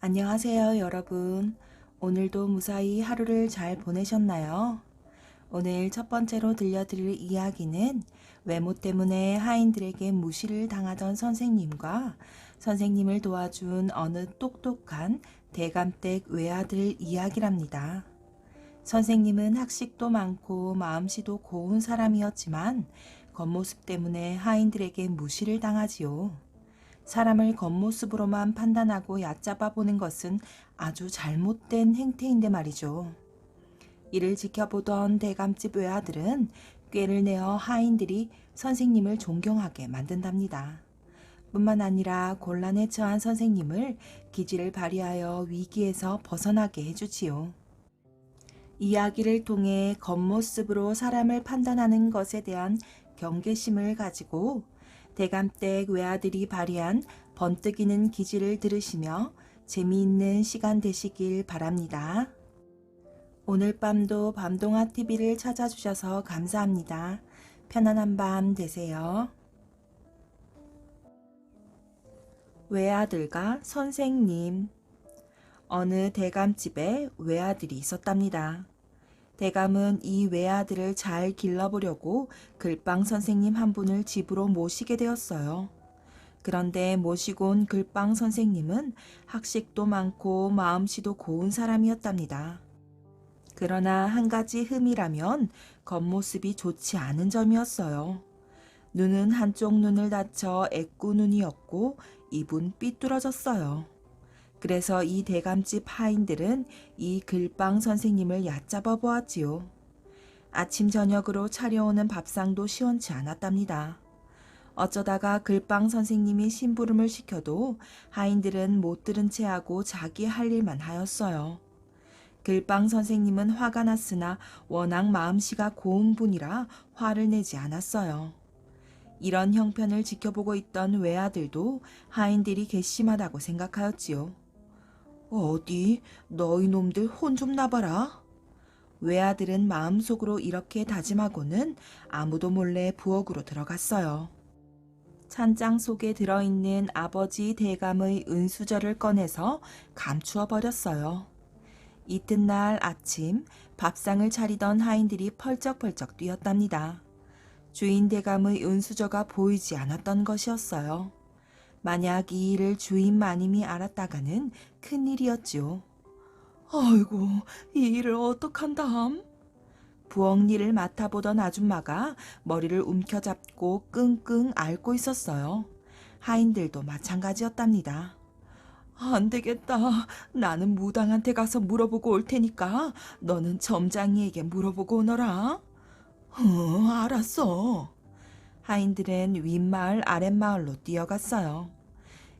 안녕하세요, 여러분. 오늘도 무사히 하루를 잘 보내셨나요? 오늘 첫 번째로 들려드릴 이야기는 외모 때문에 하인들에게 무시를 당하던 선생님과 선생님을 도와준 어느 똑똑한 대감댁 외아들 이야기랍니다. 선생님은 학식도 많고 마음씨도 고운 사람이었지만 겉모습 때문에 하인들에게 무시를 당하지요. 사람을 겉모습으로만 판단하고 얕잡아 보는 것은 아주 잘못된 행태인데 말이죠. 이를 지켜보던 대감집 외아들은 꾀를 내어 하인들이 선생님을 존경하게 만든답니다. 뿐만 아니라 곤란에 처한 선생님을 기지를 발휘하여 위기에서 벗어나게 해주지요. 이야기를 통해 겉모습으로 사람을 판단하는 것에 대한 경계심을 가지고 대감댁 외아들이 발휘한 번뜩이는 기지를 들으시며 재미있는 시간 되시길 바랍니다. 오늘 밤도 밤동아 TV를 찾아주셔서 감사합니다. 편안한 밤 되세요. 외아들과 선생님. 어느 대감집에 외아들이 있었답니다. 대감은 이 외아들을 잘 길러보려고 글빵 선생님 한 분을 집으로 모시게 되었어요. 그런데 모시고 온 글빵 선생님은 학식도 많고 마음씨도 고운 사람이었답니다. 그러나 한 가지 흠이라면 겉모습이 좋지 않은 점이었어요. 눈은 한쪽 눈을 다쳐 애꾸눈이었고 입은 삐뚤어졌어요. 그래서 이 대감집 하인들은 이 글빵 선생님을 얕잡아 보았지요. 아침 저녁으로 차려오는 밥상도 시원치 않았답니다. 어쩌다가 글빵 선생님이 심부름을 시켜도 하인들은 못 들은 채 하고 자기 할 일만 하였어요. 글빵 선생님은 화가 났으나 워낙 마음씨가 고운 분이라 화를 내지 않았어요. 이런 형편을 지켜보고 있던 외아들도 하인들이 괘씸하다고 생각하였지요. 어디 너희 놈들 혼 좀 나봐라. 외아들은 마음속으로 이렇게 다짐하고는 아무도 몰래 부엌으로 들어갔어요. 찬장 속에 들어있는 아버지 대감의 은수저를 꺼내서 감추어 버렸어요. 이튿날 아침 밥상을 차리던 하인들이 펄쩍펄쩍 뛰었답니다. 주인 대감의 은수저가 보이지 않았던 것이었어요. 만약 이 일을 주인 마님이 알았다가는 큰일이었지요. 아이고, 이 일을 어떡한담? 부엌 일을 맡아보던 아줌마가 머리를 움켜잡고 끙끙 앓고 있었어요. 하인들도 마찬가지였답니다. 안 되겠다. 나는 무당한테 가서 물어보고 올 테니까 너는 점장이에게 물어보고 오너라. 알았어. 하인들은 윗마을 아랫마을로 뛰어갔어요.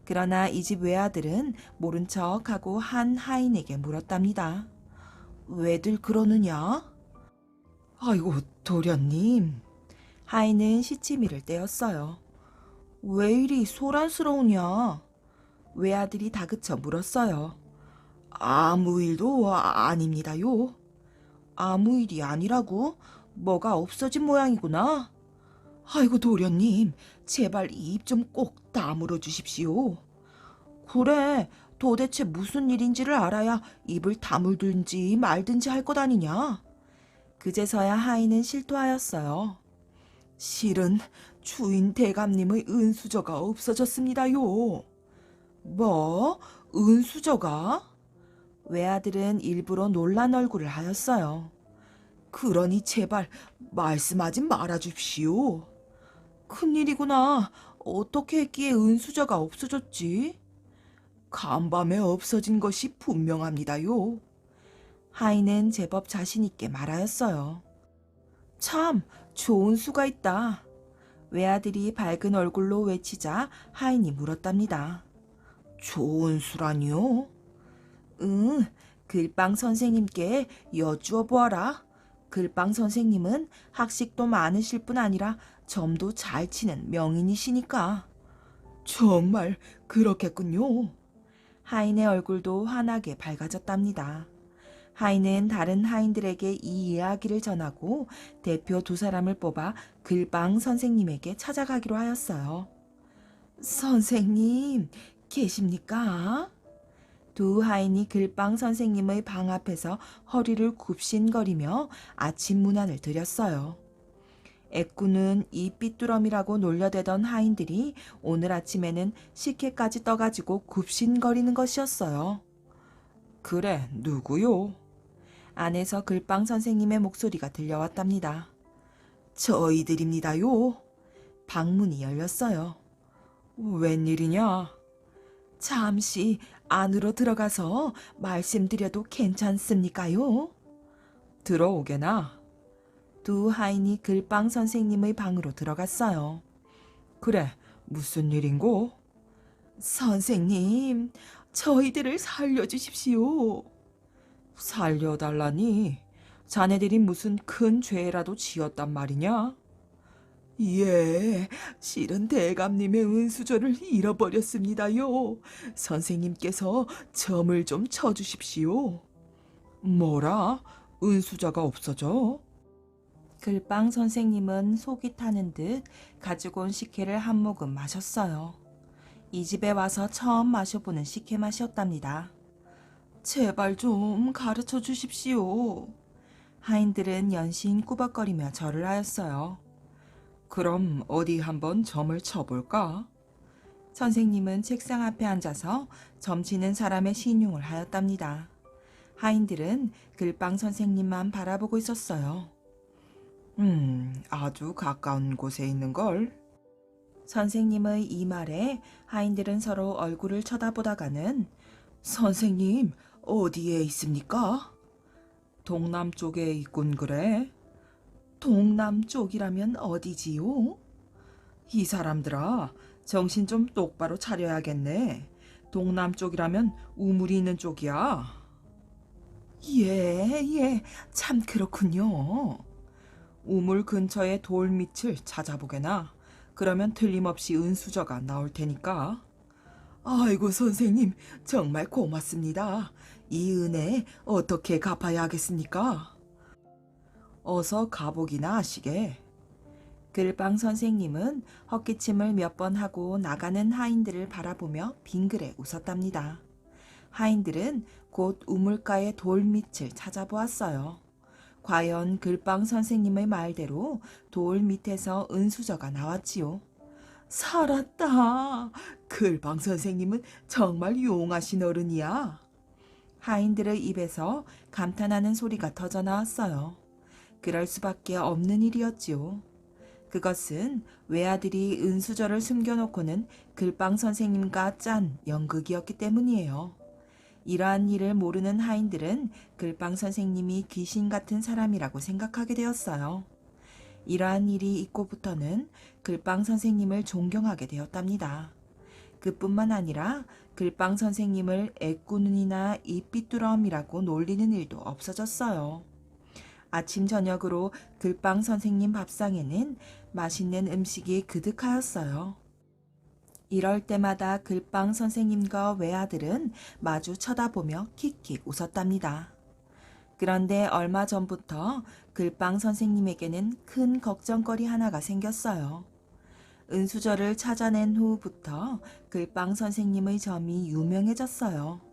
그러나 이 집 외아들은 모른 척하고 한 하인에게 물었답니다. 왜들 그러느냐? 아이고, 도련님. 하인은 시치미를 떼었어요. 왜 이리 소란스러우냐? 외아들이 다그쳐 물었어요. 아무 일도 아닙니다요. 아무 일이 아니라고? 뭐가 없어진 모양이구나. 아이고, 도련님, 제발 입 좀 꼭 다물어 주십시오. 그래, 도대체 무슨 일인지를 알아야 입을 다물든지 말든지 할 것 아니냐? 그제서야 하인은 실토하였어요. 실은 주인 대감님의 은수저가 없어졌습니다요. 뭐? 은수저가? 외아들은 일부러 놀란 얼굴을 하였어요. 그러니 제발 말씀하지 말아줍시오. 큰일이구나. 어떻게 했기에 은수저가 없어졌지? 간밤에 없어진 것이 분명합니다요. 하인은 제법 자신있게 말하였어요. 참, 좋은 수가 있다. 외아들이 밝은 얼굴로 외치자 하인이 물었답니다. 좋은 수라니요? 응, 글빵 선생님께 여쭈어 보아라. 글빵 선생님은 학식도 많으실 뿐 아니라 점도 잘 치는 명인이시니까. 정말 그렇겠군요. 하인의 얼굴도 환하게 밝아졌답니다. 하인은 다른 하인들에게 이 이야기를 전하고 대표 두 사람을 뽑아 글빵 선생님에게 찾아가기로 하였어요. 선생님, 계십니까? 두 하인이 글빵 선생님의 방 앞에서 허리를 굽신거리며 아침 문안을 드렸어요. 애꾸는 이 삐뚤어미라고 놀려대던 하인들이 오늘 아침에는 식혜까지 떠가지고 굽신거리는 것이었어요. 그래, 누구요? 안에서 글빵 선생님의 목소리가 들려왔답니다. 저희들입니다요. 방문이 열렸어요. 웬일이냐? 잠시 안으로 들어가서 말씀드려도 괜찮습니까요? 들어오게나. 두 하인이 글빵 선생님의 방으로 들어갔어요. 그래, 무슨 일인고? 선생님, 저희들을 살려주십시오. 살려달라니? 자네들이 무슨 큰 죄라도 지었단 말이냐? 예, 실은 대감님의 은수저를 잃어버렸습니다요. 선생님께서 점을 좀 쳐주십시오. 뭐라? 은수저가 없어져? 글빵 선생님은 속이 타는 듯 가지고 온 식혜를 한 모금 마셨어요. 이 집에 와서 처음 마셔보는 식혜 맛이었답니다. 제발 좀 가르쳐 주십시오. 하인들은 연신 꾸벅거리며 절을 하였어요. 그럼 어디 한번 점을 쳐볼까? 선생님은 책상 앞에 앉아서 점치는 사람의 신용을 하였답니다. 하인들은 글빵 선생님만 바라보고 있었어요. 아주 가까운 곳에 있는 걸. 선생님의 이 말에 하인들은 서로 얼굴을 쳐다보다가는 선생님, 어디에 있습니까? 동남쪽에 있군 그래. 동남쪽이라면 어디지요? 이 사람들아, 정신 좀 똑바로 차려야겠네. 동남쪽이라면 우물이 있는 쪽이야. 예, 참 그렇군요. 우물 근처의 돌밑을 찾아보게나. 그러면 틀림없이 은수저가 나올 테니까. 아이고 선생님, 정말 고맙습니다. 이 은혜 어떻게 갚아야 하겠습니까? 어서 가보기나 하시게. 글빵 선생님은 헛기침을 몇 번 하고 나가는 하인들을 바라보며 빙그레 웃었답니다. 하인들은 곧 우물가의 돌밑을 찾아보았어요. 과연 글빵 선생님의 말대로 돌 밑에서 은수저가 나왔지요. 살았다. 글빵 선생님은 정말 용하신 어른이야. 하인들의 입에서 감탄하는 소리가 터져 나왔어요. 그럴 수밖에 없는 일이었지요. 그것은 외아들이 은수저를 숨겨놓고는 글빵 선생님과 짠 연극이었기 때문이에요. 이러한 일을 모르는 하인들은 글빵 선생님이 귀신 같은 사람이라고 생각하게 되었어요. 이러한 일이 있고부터는 글빵 선생님을 존경하게 되었답니다. 그뿐만 아니라 글빵 선생님을 애꾸눈이나 이삐뚤어미라고 놀리는 일도 없어졌어요. 아침 저녁으로 글빵 선생님 밥상에는 맛있는 음식이 그득하였어요. 이럴 때마다 글빵 선생님과 외아들은 마주 쳐다보며 킥킥 웃었답니다. 그런데 얼마 전부터 글빵 선생님에게는 큰 걱정거리 하나가 생겼어요. 은수저를 찾아낸 후부터 글빵 선생님의 점이 유명해졌어요.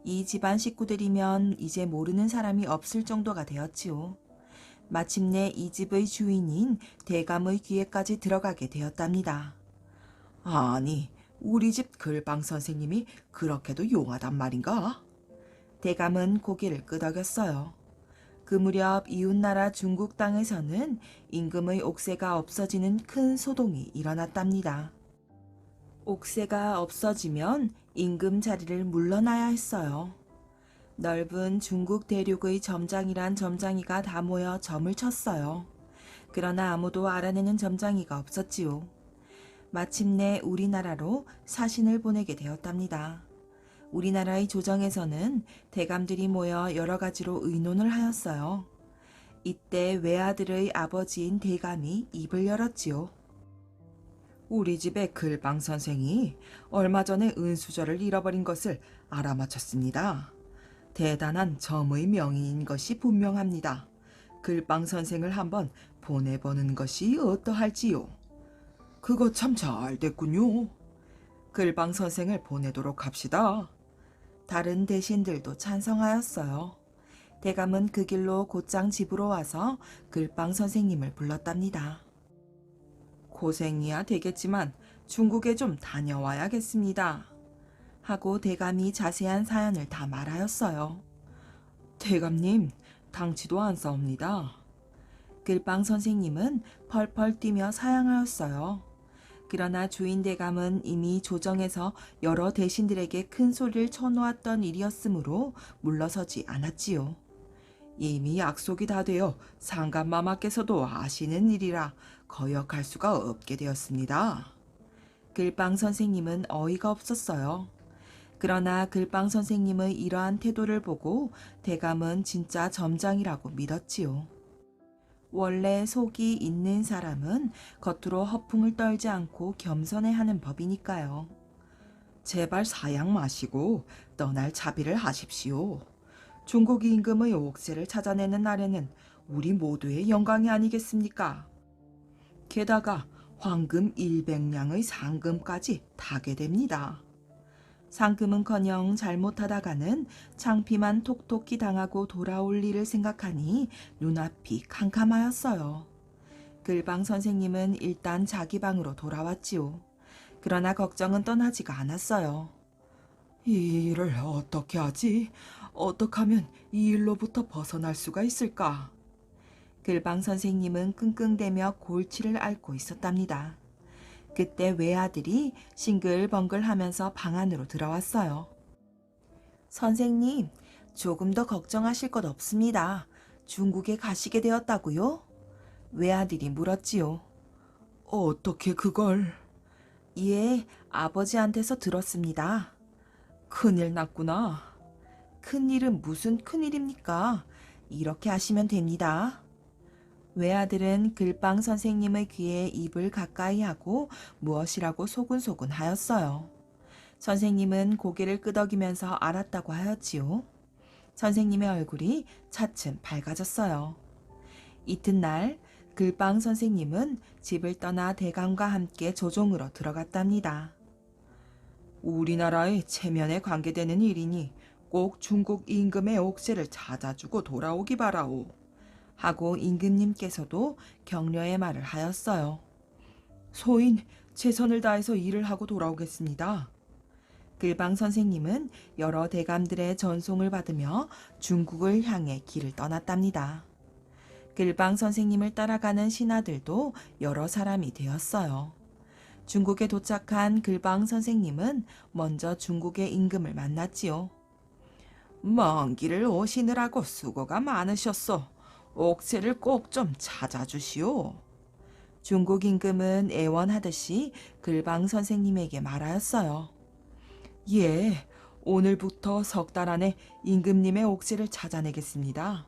이 집안 식구들이면 이제 모르는 사람이 없을 정도가 되었지요. 마침내 이 집의 주인인 대감의 귀에까지 들어가게 되었답니다. 아니, 우리 집 글빵 선생님이 그렇게도 용하단 말인가? 대감은 고개를 끄덕였어요. 그 무렵 이웃나라 중국 땅에서는 임금의 옥새가 없어지는 큰 소동이 일어났답니다. 옥새가 없어지면 임금 자리를 물러나야 했어요. 넓은 중국 대륙의 점장이란 점장이가 다 모여 점을 쳤어요. 그러나 아무도 알아내는 점장이가 없었지요. 마침내 우리나라로 사신을 보내게 되었답니다. 우리나라의 조정에서는 대감들이 모여 여러 가지로 의논을 하였어요. 이때 외아들의 아버지인 대감이 입을 열었지요. 우리 집의 글빵 선생이 얼마 전에 은수저를 잃어버린 것을 알아맞혔습니다. 대단한 점의 명의인 것이 분명합니다. 글빵 선생을 한번 보내보는 것이 어떠할지요? 그거 참 잘 됐군요. 글빵 선생을 보내도록 합시다. 다른 대신들도 찬성하였어요. 대감은 그 길로 곧장 집으로 와서 글빵 선생님을 불렀답니다. 고생이야 되겠지만 중국에 좀 다녀와야겠습니다. 하고 대감이 자세한 사연을 다 말하였어요. 대감님, 당치도 안 싸웁니다. 글빵 선생님은 펄펄 뛰며 사양하였어요. 그러나 주인 대감은 이미 조정에서 여러 대신들에게 큰 소리를 쳐놓았던 일이었으므로 물러서지 않았지요. 이미 약속이 다 되어 상감마마께서도 아시는 일이라 거역할 수가 없게 되었습니다. 글빵 선생님은 어이가 없었어요. 그러나 글빵 선생님의 이러한 태도를 보고 대감은 진짜 점장이라고 믿었지요. 원래 속이 있는 사람은 겉으로 허풍을 떨지 않고 겸손해하는 법이니까요. 제발 사양 마시고 떠날 자비를 하십시오. 중국 임금의 옥새를 찾아내는 날에는 우리 모두의 영광이 아니겠습니까? 게다가 황금 100냥의 상금까지 타게 됩니다. 상금은커녕 잘못하다가는 창피만 톡톡히 당하고 돌아올 일을 생각하니 눈앞이 캄캄하였어요. 글방 선생님은 일단 자기 방으로 돌아왔지요. 그러나 걱정은 떠나지가 않았어요. 이 일을 어떻게 하지? 어떻게 하면 이 일로부터 벗어날 수가 있을까? 글방 선생님은 끙끙대며 골치를 앓고 있었답니다. 그때 외아들이 싱글벙글 하면서 방 안으로 들어왔어요. 선생님, 조금 더 걱정하실 것 없습니다. 중국에 가시게 되었다고요? 외아들이 물었지요. 어떻게 그걸? 예, 아버지한테서 들었습니다. 큰일 났구나. 큰일은 무슨 큰일입니까? 이렇게 하시면 됩니다. 외아들은 글빵 선생님의 귀에 입을 가까이 하고 무엇이라고 소근소근 하였어요. 선생님은 고개를 끄덕이면서 알았다고 하였지요. 선생님의 얼굴이 차츰 밝아졌어요. 이튿날 글빵 선생님은 집을 떠나 대감과 함께 조종으로 들어갔답니다. 우리나라의 체면에 관계되는 일이니 꼭 중국 임금의 옥새를 찾아주고 돌아오기 바라오. 하고 임금님께서도 격려의 말을 하였어요. 소인 최선을 다해서 일을 하고 돌아오겠습니다. 글방 선생님은 여러 대감들의 전송을 받으며 중국을 향해 길을 떠났답니다. 글방 선생님을 따라가는 신하들도 여러 사람이 되었어요. 중국에 도착한 글방 선생님은 먼저 중국의 임금을 만났지요. 먼 길을 오시느라고 수고가 많으셨소. 옥새를 꼭 좀 찾아주시오. 중국 임금은 애원하듯이 글방 선생님에게 말하였어요. 예, 오늘부터 석 달 안에 임금님의 옥새를 찾아내겠습니다.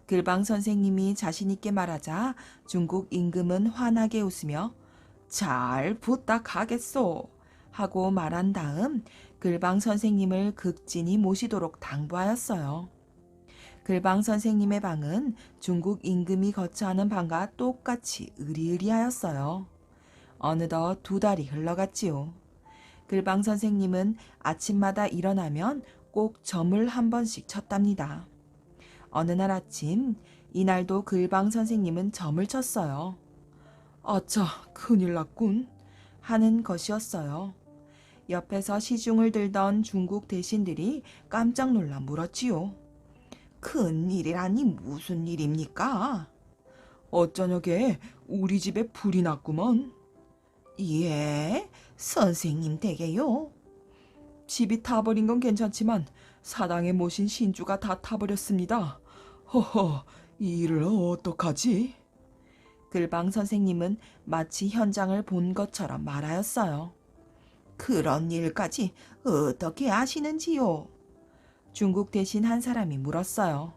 글방 선생님이 자신있게 말하자 중국 임금은 환하게 웃으며 잘 부탁하겠소 하고 말한 다음 글방 선생님을 극진히 모시도록 당부하였어요. 글방 선생님의 방은 중국 임금이 거처하는 방과 똑같이 으리으리하였어요. 어느덧 2달이 흘러갔지요. 글방 선생님은 아침마다 일어나면 꼭 점을 한 번씩 쳤답니다. 어느 날 아침, 이날도 글방 선생님은 점을 쳤어요. 아차, 큰일 났군 하는 것이었어요. 옆에서 시중을 들던 중국 대신들이 깜짝 놀라 물었지요. 큰일이라니 무슨 일입니까? 어쩌냐게 우리 집에 불이 났구먼. 예, 선생님 댁에요. 집이 타버린 건 괜찮지만 사당에 모신 신주가 다 타버렸습니다. 허허, 이 일을 어떡하지? 글방 선생님은 마치 현장을 본 것처럼 말하였어요. 그런 일까지 어떻게 아시는지요? 중국 대신 한 사람이 물었어요.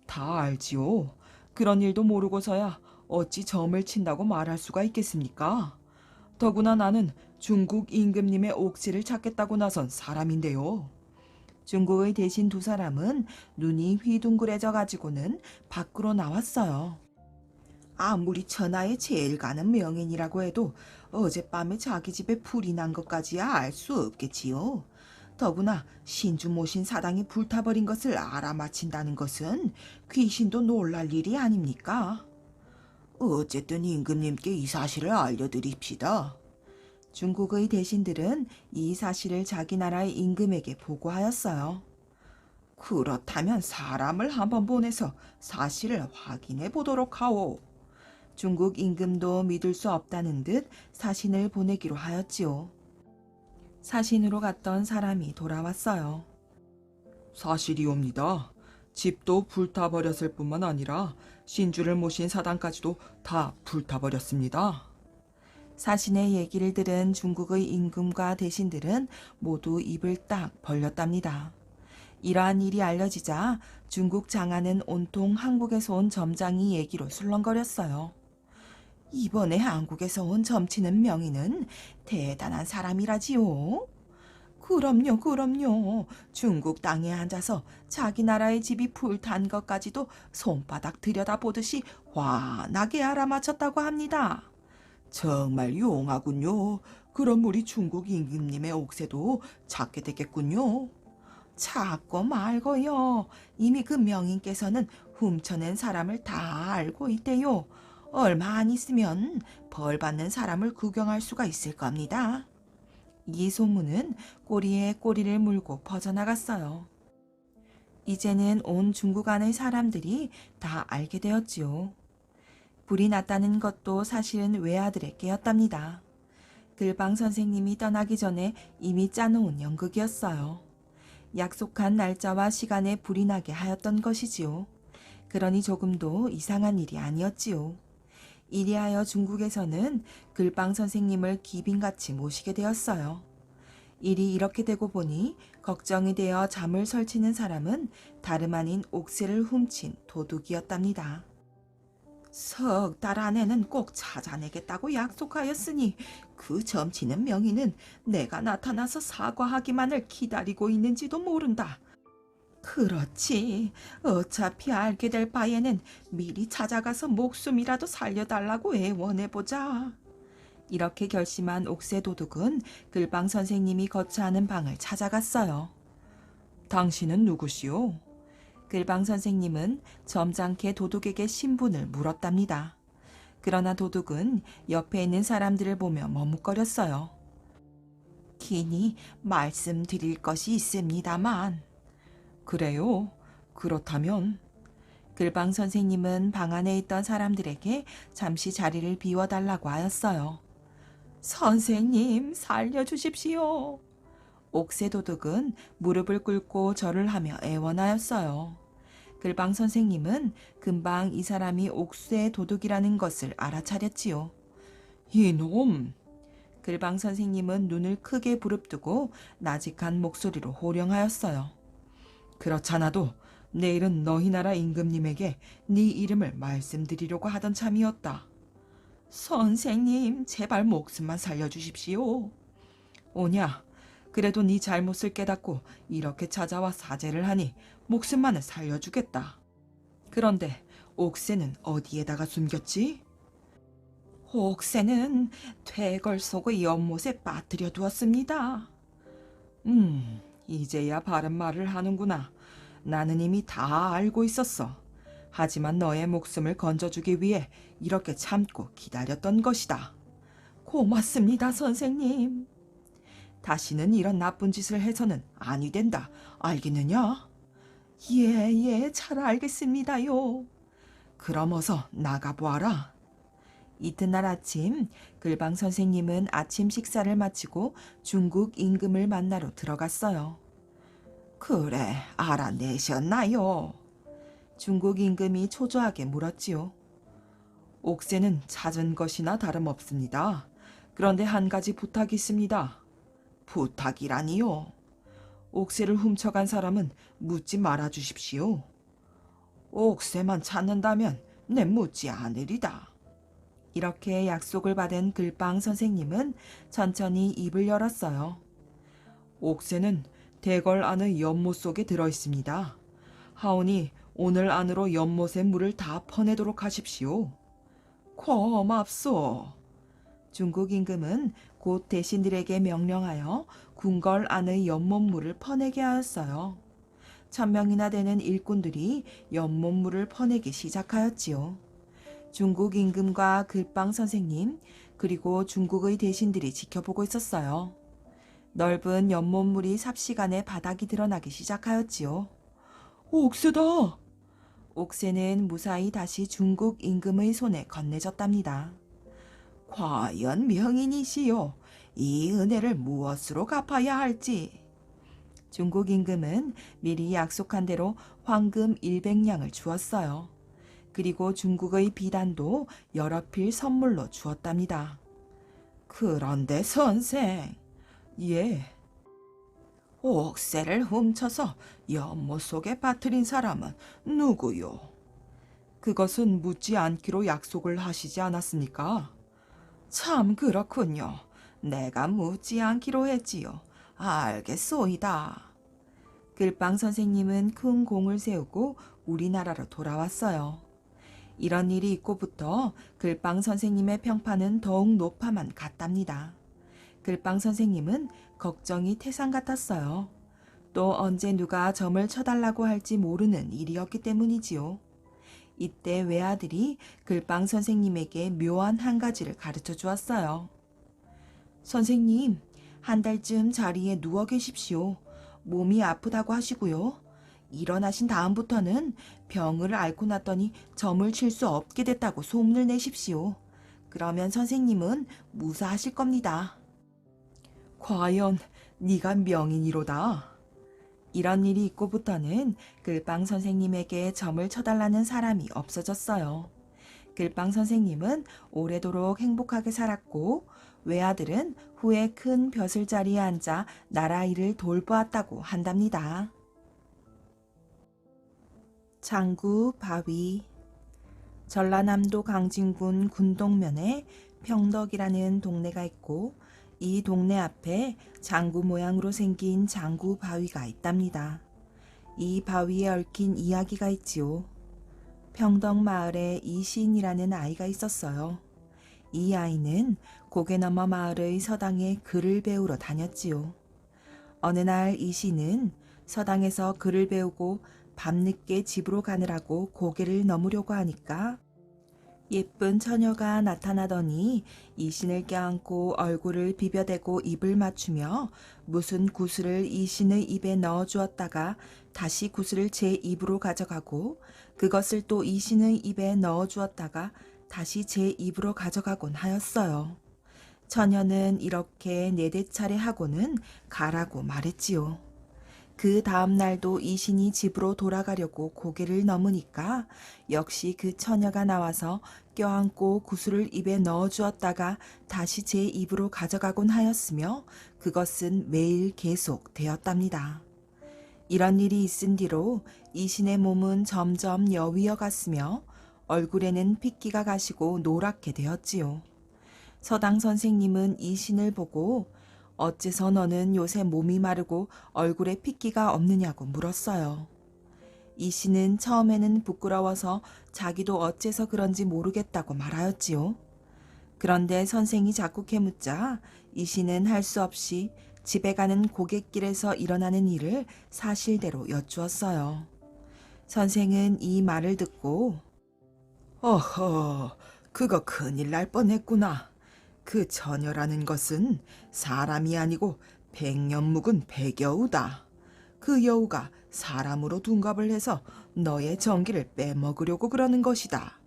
다 알지요. 그런 일도 모르고서야 어찌 점을 친다고 말할 수가 있겠습니까? 더구나 나는 중국 임금님의 옥새를 찾겠다고 나선 사람인데요. 중국의 대신 2사람은 눈이 휘둥그레져 가지고는 밖으로 나왔어요. 아무리 천하에 제일 가는 명인이라고 해도 어젯밤에 자기 집에 불이 난 것까지야 알 수 없겠지요. 더구나 신주 모신 사당이 불타버린 것을 알아맞힌다는 것은 귀신도 놀랄 일이 아닙니까? 어쨌든 임금님께 이 사실을 알려드립시다. 중국의 대신들은 이 사실을 자기 나라의 임금에게 보고하였어요. 그렇다면 사람을 한번 보내서 사실을 확인해 보도록 하오. 중국 임금도 믿을 수 없다는 듯 사신을 보내기로 하였지요. 사신으로 갔던 사람이 돌아왔어요. 사실이옵니다. 집도 불타버렸을 뿐만 아니라 신주를 모신 사당까지도 다 불타버렸습니다. 사신의 얘기를 들은 중국의 임금과 대신들은 모두 입을 딱 벌렸답니다. 이러한 일이 알려지자 중국 장안은 온통 한국에서 온 점장이 얘기로 술렁거렸어요. 이번에 한국에서 온 점치는 명의는 대단한 사람이라지요. 그럼요, 그럼요. 중국 땅에 앉아서 자기 나라의 집이 불탄 것까지도 손바닥 들여다보듯이 환하게 알아맞혔다고 합니다. 정말 용하군요. 그럼 우리 중국 임금님의 옥새도 찾게 되겠군요. 찾고 말고요. 이미 그 명인께서는 훔쳐낸 사람을 다 알고 있대요. 얼마 안 있으면 벌 받는 사람을 구경할 수가 있을 겁니다. 이 소문은 꼬리에 꼬리를 물고 퍼져나갔어요. 이제는 온 중국 안의 사람들이 다 알게 되었지요. 불이 났다는 것도 사실은 외아들의 깨였답니다. 글방 선생님이 떠나기 전에 이미 짜놓은 연극이었어요. 약속한 날짜와 시간에 불이 나게 하였던 것이지요. 그러니 조금도 이상한 일이 아니었지요. 이리하여 중국에서는 글방 선생님을 귀빈같이 모시게 되었어요. 일이 이렇게 되고 보니 걱정이 되어 잠을 설치는 사람은 다름 아닌 옥새를 훔친 도둑이었답니다. 석 달 안에는 꼭 찾아내겠다고 약속하였으니 그 점치는 명의는 내가 나타나서 사과하기만을 기다리고 있는지도 모른다. 그렇지. 어차피 알게 될 바에는 미리 찾아가서 목숨이라도 살려달라고 애원해보자. 이렇게 결심한 옥새 도둑은 글방 선생님이 거처하는 방을 찾아갔어요. 당신은 누구시오? 글방 선생님은 점잖게 도둑에게 신분을 물었답니다. 그러나 도둑은 옆에 있는 사람들을 보며 머뭇거렸어요. 긴히 말씀드릴 것이 있습니다만. 그래요? 그렇다면. 글방 선생님은 방 안에 있던 사람들에게 잠시 자리를 비워달라고 하였어요. 선생님, 살려주십시오. 옥새 도둑은 무릎을 꿇고 절을 하며 애원하였어요. 글방 선생님은 금방 이 사람이 옥새 도둑이라는 것을 알아차렸지요. 이놈! 글방 선생님은 눈을 크게 부릅뜨고 나직한 목소리로 호령하였어요. 그렇잖아도 내일은 너희 나라 임금님에게 네 이름을 말씀드리려고 하던 참이었다. 선생님, 제발 목숨만 살려주십시오. 오냐, 그래도 네 잘못을 깨닫고 이렇게 찾아와 사죄를 하니 목숨만은 살려주겠다. 그런데 옥새는 어디에다가 숨겼지? 옥새는 퇴걸 속의 연못에 빠뜨려 두었습니다. 이제야 바른 말을 하는구나. 나는 이미 다 알고 있었어. 하지만 너의 목숨을 건져주기 위해 이렇게 참고 기다렸던 것이다. 고맙습니다, 선생님. 다시는 이런 나쁜 짓을 해서는 아니 된다. 알겠느냐? 예, 잘 알겠습니다요. 그럼 어서 나가보아라. 이튿날 아침 글방 선생님은 아침 식사를 마치고 중국 임금을 만나러 들어갔어요. 그래, 알아내셨나요? 중국 임금이 초조하게 물었지요. 옥새는 찾은 것이나 다름없습니다. 그런데 한 가지 부탁이 있습니다. 부탁이라니요? 옥새를 훔쳐간 사람은 묻지 말아 주십시오. 옥새만 찾는다면 내 묻지 않으리다. 이렇게 약속을 받은 글방 선생님은 천천히 입을 열었어요. 옥새는 대궐 안의 연못 속에 들어 있습니다. 하오니 오늘 안으로 연못의 물을 다 퍼내도록 하십시오. 고맙소. 중국 임금은 곧 대신들에게 명령하여 궁궐 안의 연못물을 퍼내게 하였어요. 1000명이나 되는 일꾼들이 연못물을 퍼내기 시작하였지요. 중국 임금과 글빵 선생님, 그리고 중국의 대신들이 지켜보고 있었어요. 넓은 연못물이 삽시간에 바닥이 드러나기 시작하였지요. 옥새다! 옥새는 무사히 다시 중국 임금의 손에 건네졌답니다. 과연 명인이시여, 이 은혜를 무엇으로 갚아야 할지. 중국 임금은 미리 약속한 대로 황금 100냥을 주었어요. 그리고 중국의 비단도 여러 필 선물로 주었답니다. 그런데 선생, 예, 옥새를 훔쳐서 연못 속에 빠뜨린 사람은 누구요? 그것은 묻지 않기로 약속을 하시지 않았습니까? 참 그렇군요. 내가 묻지 않기로 했지요. 알겠소이다. 글빵 선생님은 큰 공을 세우고 우리나라로 돌아왔어요. 이런 일이 있고부터 글빵 선생님의 평판은 더욱 높아만 갔답니다. 글빵 선생님은 걱정이 태산 같았어요. 또 언제 누가 점을 쳐달라고 할지 모르는 일이었기 때문이지요. 이때 외아들이 글빵 선생님에게 묘한 한 가지를 가르쳐 주었어요. 선생님, 한 달쯤 자리에 누워 계십시오. 몸이 아프다고 하시고요. 일어나신 다음부터는 병을 앓고 났더니 점을 칠 수 없게 됐다고 소문을 내십시오. 그러면 선생님은 무사하실 겁니다. 과연 네가 명인이로다. 이런 일이 있고부터는 글빵 선생님에게 점을 쳐달라는 사람이 없어졌어요. 글빵 선생님은 오래도록 행복하게 살았고 외아들은 후에 큰 벼슬 자리에 앉아 나라 일을 돌보았다고 한답니다. 장구 바위. 전라남도 강진군 군동면에 평덕이라는 동네가 있고 이 동네 앞에 장구 모양으로 생긴 장구 바위가 있답니다. 이 바위에 얽힌 이야기가 있지요. 평덕 마을에 이시인이라는 아이가 있었어요. 이 아이는 고개넘어 마을의 서당에 글을 배우러 다녔지요. 어느 날 이시는 서당에서 글을 배우고 밤늦게 집으로 가느라고 고개를 넘으려고 하니까 예쁜 처녀가 나타나더니 이신을 껴안고 얼굴을 비벼대고 입을 맞추며 무슨 구슬을 이신의 입에 넣어주었다가 다시 구슬을 제 입으로 가져가고 그것을 또 이신의 입에 넣어주었다가 다시 제 입으로 가져가곤 하였어요. 처녀는 이렇게 4-4차례 하고는 가라고 말했지요. 그 다음 날도 이신이 집으로 돌아가려고 고개를 넘으니까 역시 그 처녀가 나와서 껴안고 구슬을 입에 넣어주었다가 다시 제 입으로 가져가곤 하였으며 그것은 매일 계속 되었답니다. 이런 일이 있은 뒤로 이신의 몸은 점점 여위어 갔으며 얼굴에는 핏기가 가시고 노랗게 되었지요. 서당 선생님은 이신을 보고 어째서 너는 요새 몸이 마르고 얼굴에 핏기가 없느냐고 물었어요. 이씨는 처음에는 부끄러워서 자기도 어째서 그런지 모르겠다고 말하였지요. 그런데 선생이 자꾸 캐묻자 이씨는 할 수 없이 집에 가는 고갯길에서 일어나는 일을 사실대로 여쭈었어요. 선생은 이 말을 듣고 어허, 그거 큰일 날 뻔했구나. 그 처녀라는 것은 사람이 아니고 백년 묵은 백여우다. 그 여우가 사람으로 둔갑을 해서 너의 정기를 빼먹으려고 그러는 것이다.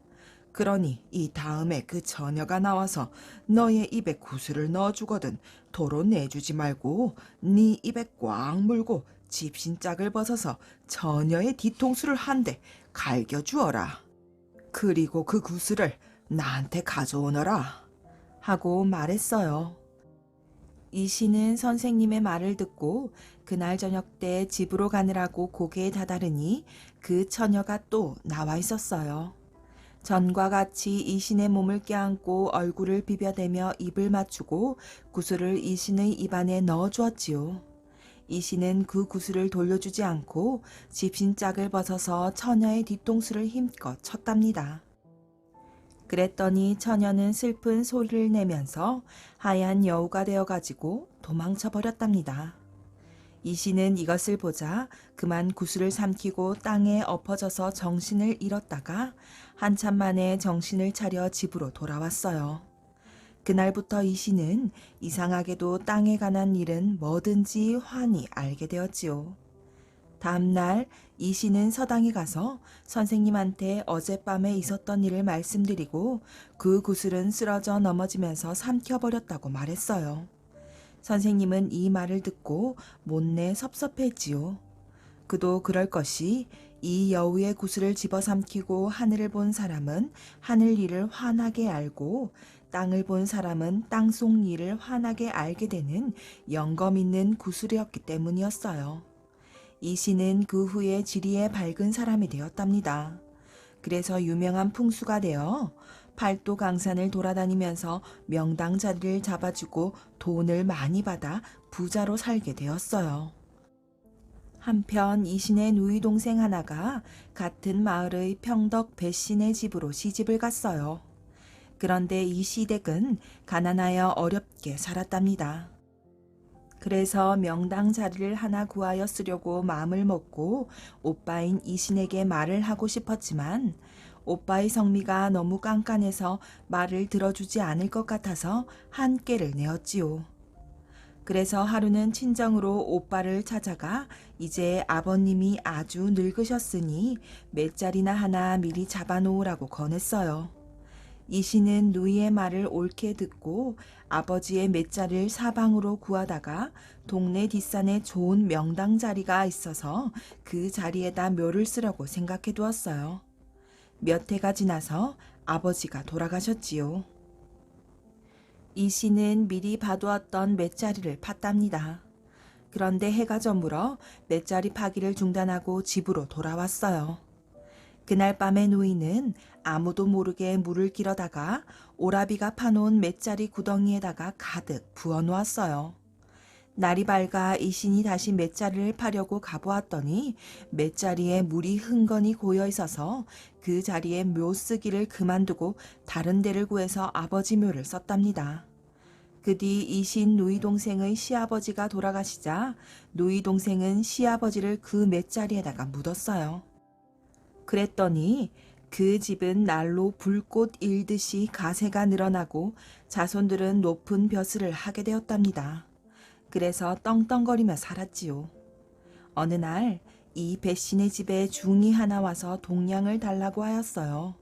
그러니 이 다음에 그 처녀가 나와서 너의 입에 구슬을 넣어주거든 도로 내주지 말고 네 입에 꽉 물고 집신짝을 벗어서 처녀의 뒤통수를 한 대 갈겨주어라. 그리고 그 구슬을 나한테 가져오너라. 하고 말했어요. 이씨는 선생님의 말을 듣고 그날 저녁 때 집으로 가느라고 고개에 다다르니 그 처녀가 또 나와 있었어요. 전과 같이 이신의 몸을 껴안고 얼굴을 비벼대며 입을 맞추고 구슬을 이신의 입안에 넣어주었지요. 이신은 그 구슬을 돌려주지 않고 집신짝을 벗어서 처녀의 뒤통수를 힘껏 쳤답니다. 그랬더니 처녀는 슬픈 소리를 내면서 하얀 여우가 되어가지고 도망쳐 버렸답니다. 이씨는 이것을 보자 그만 구슬을 삼키고 땅에 엎어져서 정신을 잃었다가 한참 만에 정신을 차려 집으로 돌아왔어요. 그날부터 이씨는 이상하게도 땅에 관한 일은 뭐든지 환히 알게 되었지요. 다음날 이씨는 서당에 가서 선생님한테 어젯밤에 있었던 일을 말씀드리고 그 구슬은 쓰러져 넘어지면서 삼켜버렸다고 말했어요. 선생님은 이 말을 듣고 못내 섭섭했지요. 그도 그럴 것이 이 여우의 구슬을 집어삼키고 하늘을 본 사람은 하늘 일을 환하게 알고 땅을 본 사람은 땅속 일을 환하게 알게 되는 영검 있는 구슬이었기 때문이었어요. 이 씨는 그 후에 지리에 밝은 사람이 되었답니다. 그래서 유명한 풍수가 되어 팔도 강산을 돌아다니면서 명당 자리를 잡아주고 돈을 많이 받아 부자로 살게 되었어요. 한편 이신의 누이 동생 하나가 같은 마을의 평덕 배신의 집으로 시집을 갔어요. 그런데 이 시댁은 가난하여 어렵게 살았답니다. 그래서 명당 자리를 하나 구하여 쓰려고 마음을 먹고 오빠인 이신에게 말을 하고 싶었지만 오빠의 성미가 너무 깐깐해서 말을 들어주지 않을 것 같아서 한께를 내었지요. 그래서 하루는 친정으로 오빠를 찾아가 이제 아버님이 아주 늙으셨으니 맷자리나 하나 미리 잡아놓으라고 권했어요. 이씨는 누이의 말을 옳게 듣고 아버지의 맷자리를 사방으로 구하다가 동네 뒷산에 좋은 명당 자리가 있어서 그 자리에다 묘를 쓰려고 생각해 두었어요. 몇 해가 지나서 아버지가 돌아가셨지요. 이씨는 미리 봐두었던 맷자리를 팠답니다. 그런데 해가 저물어 맷자리 파기를 중단하고 집으로 돌아왔어요. 그날 밤에 누이는 아무도 모르게 물을 길어다가 오라비가 파놓은 맷자리 구덩이에다가 가득 부어놓았어요. 날이 밝아 이신이 다시 맷자리를 파려고 가보았더니 맷자리에 물이 흥건히 고여 있어서 그 자리에 묘 쓰기를 그만두고 다른 데를 구해서 아버지 묘를 썼답니다. 그 뒤 이신 누이 동생의 시아버지가 돌아가시자 누이 동생은 시아버지를 그 맷자리에다가 묻었어요. 그랬더니 그 집은 날로 불꽃 일듯이 가세가 늘어나고 자손들은 높은 벼슬을 하게 되었답니다. 그래서 떵떵거리며 살았지요. 어느 날 이 배신의 집에 중이 하나 와서 동량을 달라고 하였어요.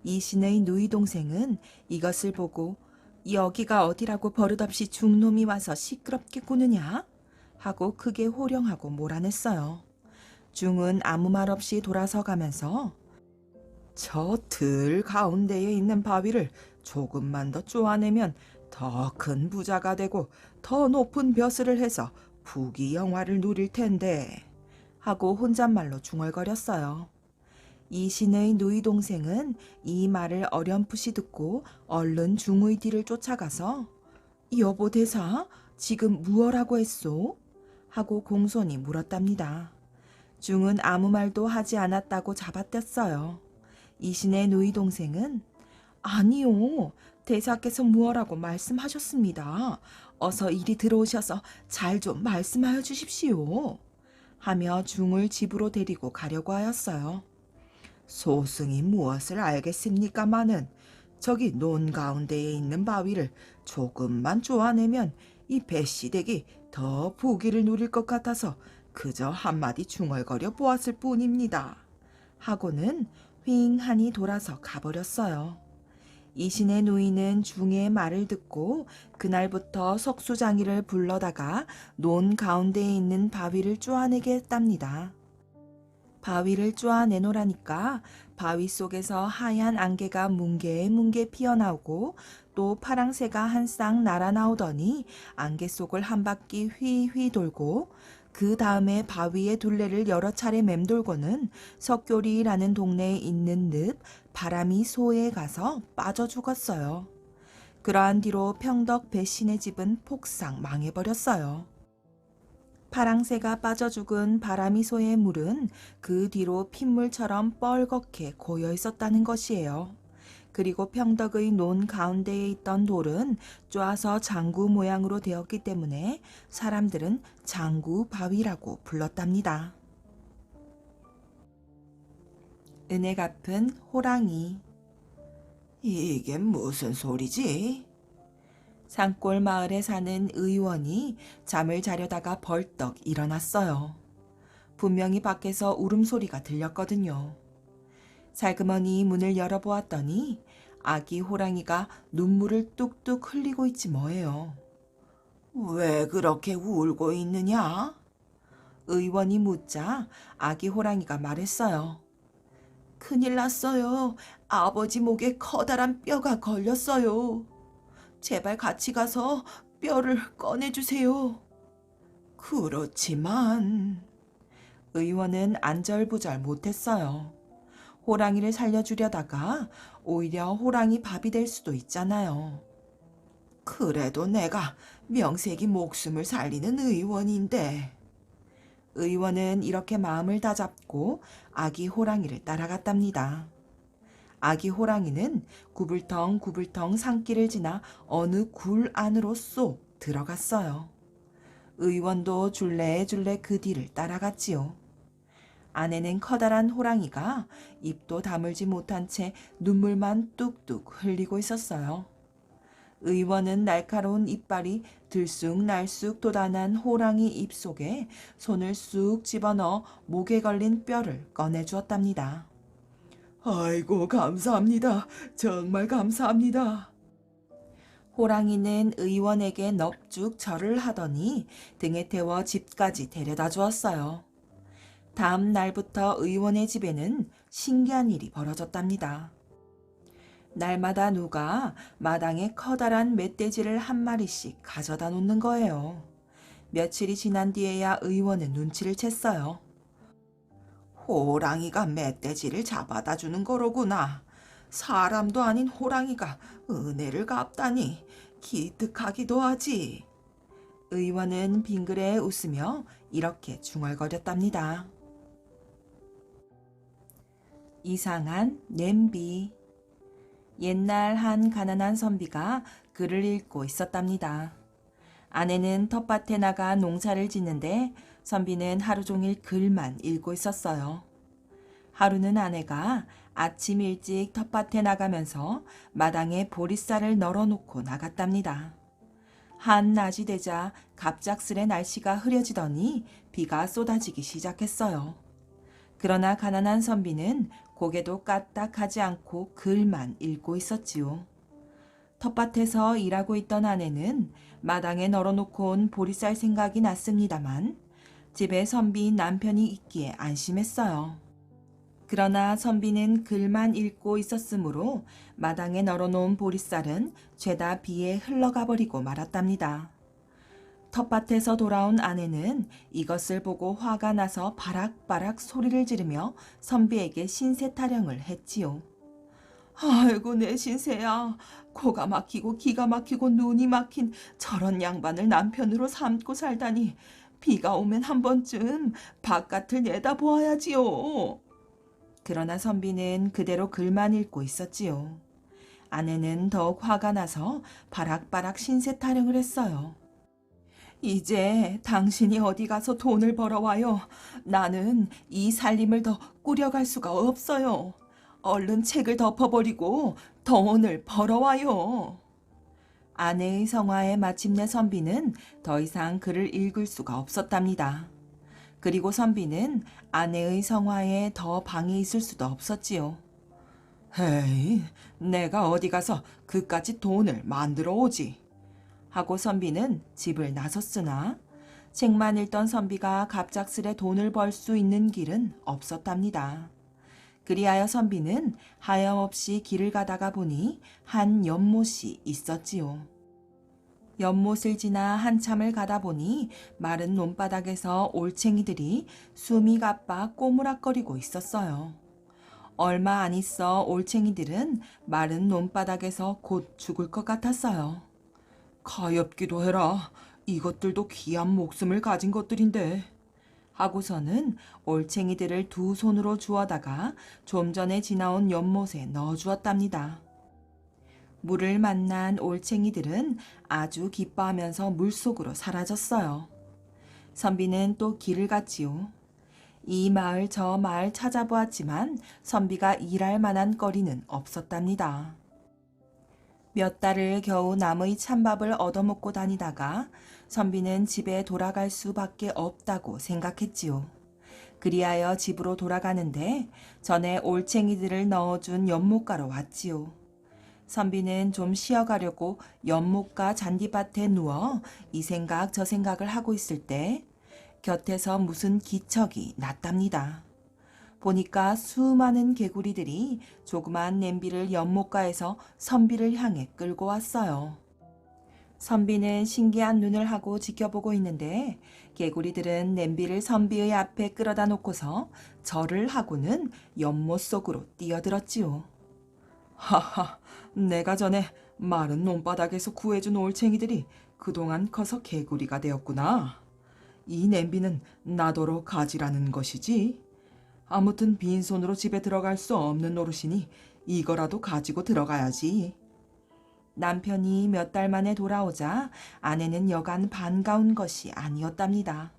이 신의 누이 동생은 이것을 보고 여기가 어디라고 버릇없이 중놈이 와서 시끄럽게 구느냐? 하고 크게 호령하고 몰아냈어요. 중은 아무 말 없이 돌아서 가면서 저 들 가운데에 있는 바위를 조금만 더 쪼아내면 더 큰 부자가 되고 더 높은 벼슬을 해서 부귀영화를 누릴 텐데 하고 혼잣말로 중얼거렸어요. 이 신의 누이 동생은 이 말을 어렴풋이 듣고 얼른 중의 뒤를 쫓아가서 여보 대사 지금 무엇라고 했소? 하고 공손히 물었답니다. 중은 아무 말도 하지 않았다고 잡아댔어요. 이신의 누이 동생은 아니요. 대사께서 무엇라고 말씀하셨습니다. 어서 이리 들어오셔서 잘 좀 말씀하여 주십시오. 하며 중을 집으로 데리고 가려고 하였어요. 소승이 무엇을 알겠습니까마는 저기 논 가운데에 있는 바위를 조금만 쪼아내면 이 배씨댁이 더 부귀를 누릴 것 같아서 그저 한마디 중얼거려 보았을 뿐입니다. 하고는 휑하니 돌아서 가버렸어요. 이신의 누이는 중의 말을 듣고 그날부터 석수장이를 불러다가 논 가운데에 있는 바위를 쪼아내게 했답니다. 바위를 쪼아내놓으라니까 바위 속에서 하얀 안개가 뭉게뭉게 피어나오고 또 파랑새가 한 쌍 날아나오더니 안개 속을 한 바퀴 휘휘 돌고 그 다음에 바위의 둘레를 여러 차례 맴돌고는 석교리라는 동네에 있는 늪 바람이 소에 가서 빠져 죽었어요. 그러한 뒤로 평덕 배신의 집은 폭삭 망해버렸어요. 파랑새가 빠져 죽은 바람이 소의 물은 그 뒤로 핏물처럼 뻘겋게 고여 있었다는 것이에요. 그리고 평덕의 논 가운데에 있던 돌은 쪼아서 장구 모양으로 되었기 때문에 사람들은 장구바위라고 불렀답니다. 은혜 갚은 호랑이. 이게 무슨 소리지? 산골 마을에 사는 의원이 잠을 자려다가 벌떡 일어났어요. 분명히 밖에서 울음소리가 들렸거든요. 살그머니 문을 열어보았더니 아기 호랑이가 눈물을 뚝뚝 흘리고 있지 뭐예요. 왜 그렇게 울고 있느냐? 의원이 묻자 아기 호랑이가 말했어요. 큰일 났어요. 아버지 목에 커다란 뼈가 걸렸어요. 제발 같이 가서 뼈를 꺼내주세요. 그렇지만 의원은 안절부절 못했어요. 호랑이를 살려주려다가 오히려 호랑이 밥이 될 수도 있잖아요. 그래도 내가 명색이 목숨을 살리는 의원인데. 의원은 이렇게 마음을 다잡고 아기 호랑이를 따라갔답니다. 아기 호랑이는 구불텅구불텅 산길을 지나 어느 굴 안으로 쏙 들어갔어요. 의원도 줄레줄레 그 뒤를 따라갔지요. 안에는 커다란 호랑이가 입도 다물지 못한 채 눈물만 뚝뚝 흘리고 있었어요. 의원은 날카로운 이빨이 들쑥날쑥 돋아난 호랑이 입속에 손을 쑥 집어넣어 목에 걸린 뼈를 꺼내주었답니다. 아이고, 감사합니다. 정말 감사합니다. 호랑이는 의원에게 넙죽 절을 하더니 등에 태워 집까지 데려다 주었어요. 다음 날부터 의원의 집에는 신기한 일이 벌어졌답니다. 날마다 누가 마당에 커다란 멧돼지를 한 마리씩 가져다 놓는 거예요. 며칠이 지난 뒤에야 의원은 눈치를 챘어요. 호랑이가 멧돼지를 잡아다 주는 거로구나. 사람도 아닌 호랑이가 은혜를 갚다니 기특하기도 하지. 의원은 빙그레 웃으며 이렇게 중얼거렸답니다. 이상한 냄비. 옛날 한 가난한 선비가 글을 읽고 있었답니다. 아내는 텃밭에 나가 농사를 짓는데 선비는 하루 종일 글만 읽고 있었어요. 하루는 아내가 아침 일찍 텃밭에 나가면서 마당에 보리쌀을 널어놓고 나갔답니다. 한낮이 되자 갑작스레 날씨가 흐려지더니 비가 쏟아지기 시작했어요. 그러나 가난한 선비는 고개도 까딱하지 않고 글만 읽고 있었지요. 텃밭에서 일하고 있던 아내는 마당에 널어놓고 온 보리쌀 생각이 났습니다만 집에 선비인 남편이 있기에 안심했어요. 그러나 선비는 글만 읽고 있었으므로 마당에 널어놓은 보리쌀은 죄다 비에 흘러가 버리고 말았답니다. 텃밭에서 돌아온 아내는 이것을 보고 화가 나서 바락바락 소리를 지르며 선비에게 신세 타령을 했지요. 아이고, 내 신세야. 코가 막히고 기가 막히고 눈이 막힌 저런 양반을 남편으로 삼고 살다니. 비가 오면 한 번쯤 바깥을 내다보아야지요. 그러나 선비는 그대로 글만 읽고 있었지요. 아내는 더욱 화가 나서 바락바락 신세 타령을 했어요. 이제 당신이 어디 가서 돈을 벌어와요. 나는 이 살림을 더 꾸려갈 수가 없어요. 얼른 책을 덮어버리고 돈을 벌어와요. 아내의 성화에 마침내 선비는 더 이상 글을 읽을 수가 없었답니다. 그리고 선비는 아내의 성화에 더 방에 있을 수도 없었지요. 에이, 내가 어디 가서 그까짓 돈을 만들어 오지. 하고 선비는 집을 나섰으나 책만 읽던 선비가 갑작스레 돈을 벌 수 있는 길은 없었답니다. 그리하여 선비는 하염없이 길을 가다가 보니 한 연못이 있었지요. 연못을 지나 한참을 가다 보니 마른 논바닥에서 올챙이들이 숨이 가빠 꼬무락거리고 있었어요. 얼마 안 있어 올챙이들은 마른 논바닥에서 곧 죽을 것 같았어요. 가엾기도 해라. 이것들도 귀한 목숨을 가진 것들인데. 하고서는 올챙이들을 두 손으로 주워다가 좀 전에 지나온 연못에 넣어주었답니다. 물을 만난 올챙이들은 아주 기뻐하면서 물속으로 사라졌어요. 선비는 또 길을 갔지요. 이 마을 저 마을 찾아보았지만 선비가 일할 만한 거리는 없었답니다. 몇 달을 겨우 남의 찬밥을 얻어먹고 다니다가 선비는 집에 돌아갈 수밖에 없다고 생각했지요. 그리하여 집으로 돌아가는데 전에 올챙이들을 넣어준 연못가로 왔지요. 선비는 좀 쉬어가려고 연못가 잔디밭에 누워 이 생각 저 생각을 하고 있을 때 곁에서 무슨 기척이 났답니다. 보니까 수많은 개구리들이 조그만 냄비를 연못가에서 선비를 향해 끌고 왔어요. 선비는 신기한 눈을 하고 지켜보고 있는데 개구리들은 냄비를 선비의 앞에 끌어다 놓고서 절을 하고는 연못 속으로 뛰어들었지요. 하하, 내가 전에 마른 논바닥에서 구해준 올챙이들이 그동안 커서 개구리가 되었구나. 이 냄비는 나더러 가지라는 것이지. 아무튼 빈손으로 집에 들어갈 수 없는 노릇이니 이거라도 가지고 들어가야지. 남편이 몇 달 만에 돌아오자 아내는 여간 반가운 것이 아니었답니다.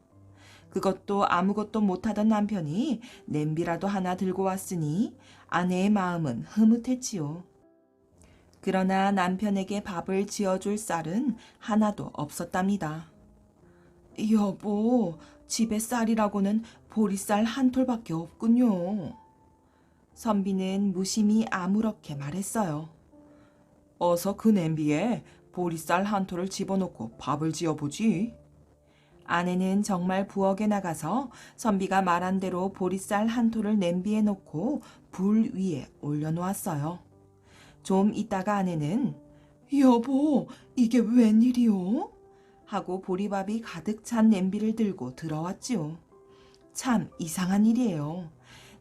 그것도 아무것도 못하던 남편이 냄비라도 하나 들고 왔으니 아내의 마음은 흐뭇했지요. 그러나 남편에게 밥을 지어줄 쌀은 하나도 없었답니다. 여보, 집에 쌀이라고는 보리쌀 한 톨밖에 없군요. 선비는 무심히 아무렇게 말했어요. 어서 그 냄비에 보리쌀 한 톨을 집어넣고 밥을 지어보지. 아내는 정말 부엌에 나가서 선비가 말한 대로 보리쌀 한 톨을 냄비에 넣고 불 위에 올려놓았어요. 좀 있다가 아내는 여보, 이게 웬일이요? 하고 보리밥이 가득 찬 냄비를 들고 들어왔지요. 참 이상한 일이에요.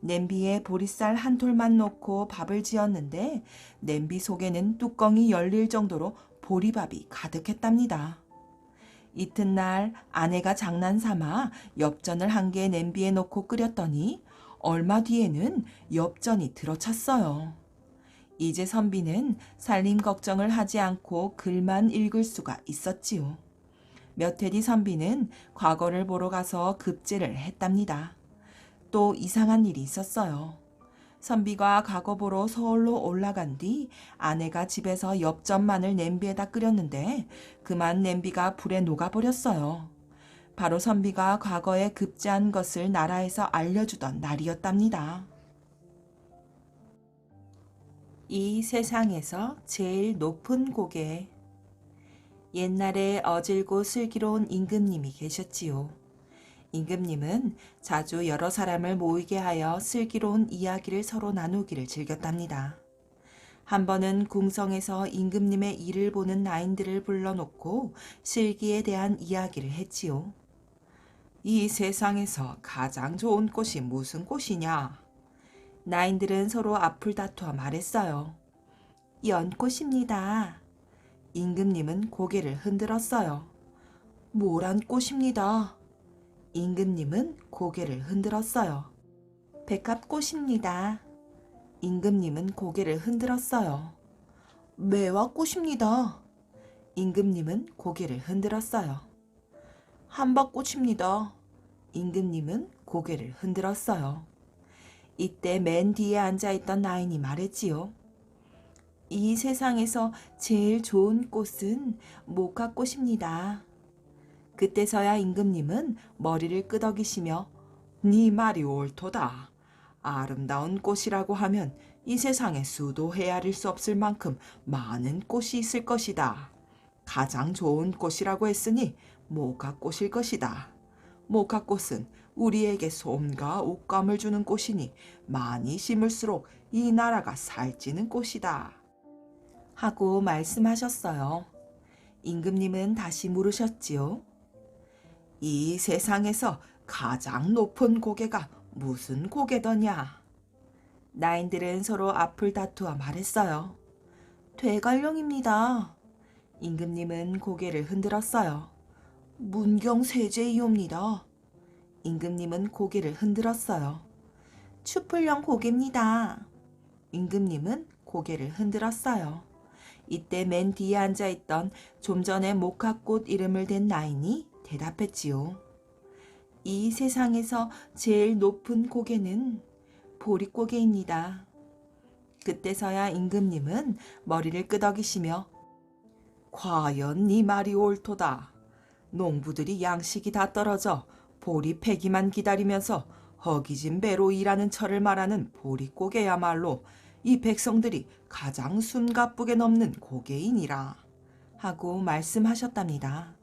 냄비에 보리쌀 한 톨만 넣고 밥을 지었는데 냄비 속에는 뚜껑이 열릴 정도로 보리밥이 가득했답니다. 이튿날 아내가 장난삼아 엽전을 한 개 냄비에 넣고 끓였더니 얼마 뒤에는 엽전이 들어찼어요. 이제 선비는 살림 걱정을 하지 않고 글만 읽을 수가 있었지요. 몇 해 뒤 선비는 과거를 보러 가서 급제를 했답니다. 또 이상한 일이 있었어요. 선비가 과거 보러 서울로 올라간 뒤 아내가 집에서 엽전만을 냄비에다 끓였는데 그만 냄비가 불에 녹아버렸어요. 바로 선비가 과거에 급제한 것을 나라에서 알려주던 날이었답니다. 이 세상에서 제일 높은 고개. 옛날에 어질고 슬기로운 임금님이 계셨지요. 임금님은 자주 여러 사람을 모이게 하여 슬기로운 이야기를 서로 나누기를 즐겼답니다. 한 번은 궁성에서 임금님의 일을 보는 나인들을 불러놓고 실기에 대한 이야기를 했지요. 이 세상에서 가장 좋은 꽃이 무슨 꽃이냐? 나인들은 서로 앞을 다투어 말했어요. 연꽃입니다. 임금님은 고개를 흔들었어요. 모란 꽃입니다. 임금님은 고개를 흔들었어요. 백합꽃입니다. 임금님은 고개를 흔들었어요. 매화꽃입니다. 임금님은 고개를 흔들었어요. 한박꽃입니다. 임금님은 고개를 흔들었어요. 이때 맨 뒤에 앉아있던 나인이 말했지요. 이 세상에서 제일 좋은 꽃은 모카꽃입니다. 그때서야 임금님은 머리를 끄덕이시며 네 말이 옳도다. 아름다운 꽃이라고 하면 이 세상에 수도 헤아릴 수 없을 만큼 많은 꽃이 있을 것이다. 가장 좋은 꽃이라고 했으니 모카꽃일 것이다. 모카꽃은 우리에게 솜과 옷감을 주는 꽃이니 많이 심을수록 이 나라가 살찌는 꽃이다. 하고 말씀하셨어요. 임금님은 다시 물으셨지요. 이 세상에서 가장 높은 고개가 무슨 고개더냐? 나인들은 서로 앞을 다투어 말했어요. 되갈령입니다. 임금님은 고개를 흔들었어요. 문경세제이옵니다. 임금님은 고개를 흔들었어요. 추풀령 고개입니다. 임금님은 고개를 흔들었어요. 이때 맨 뒤에 앉아있던 좀 전에 목화꽃 이름을 댄 나인이 대답했지요. 이 세상에서 제일 높은 고개는 보릿고개입니다. 그때서야 임금님은 머리를 끄덕이시며 과연 네 말이 옳도다. 농부들이 양식이 다 떨어져 보리 패기만 기다리면서 허기진 배로 일하는 철을 말하는 보릿고개야말로 이 백성들이 가장 숨가쁘게 넘는 고개이니라 하고 말씀하셨답니다.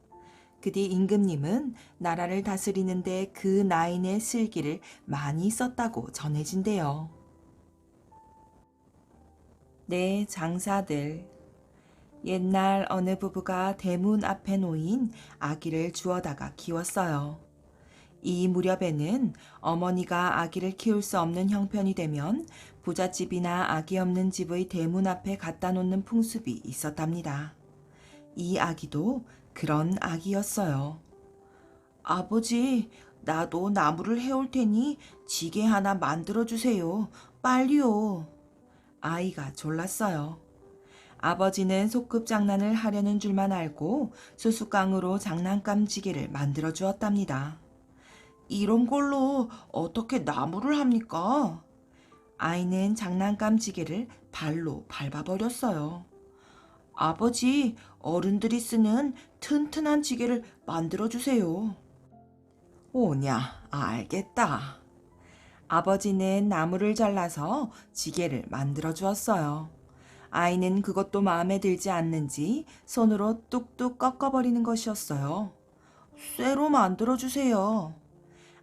그 뒤 임금님은 나라를 다스리는데 그 나인의 슬기를 많이 썼다고 전해진대요. 네, 장사들. 옛날 어느 부부가 대문 앞에 놓인 아기를 주워다가 키웠어요. 이 무렵에는 어머니가 아기를 키울 수 없는 형편이 되면 부잣집이나 아기 없는 집의 대문 앞에 갖다 놓는 풍습이 있었답니다. 이 아기도 그런 아기였어요. 아버지, 나도 나무를 해올 테니 지게 하나 만들어주세요. 빨리요. 아이가 졸랐어요. 아버지는 소꿉장난을 하려는 줄만 알고 수수깡으로 장난감 지게를 만들어 주었답니다. 이런 걸로 어떻게 나무를 합니까? 아이는 장난감 지게를 발로 밟아버렸어요. 아버지, 어른들이 쓰는 튼튼한 지게를 만들어 주세요. 오냐, 알겠다. 아버지는 나무를 잘라서 지게를 만들어 주었어요. 아이는 그것도 마음에 들지 않는지 손으로 뚝뚝 꺾어버리는 것이었어요. 쇠로 만들어 주세요.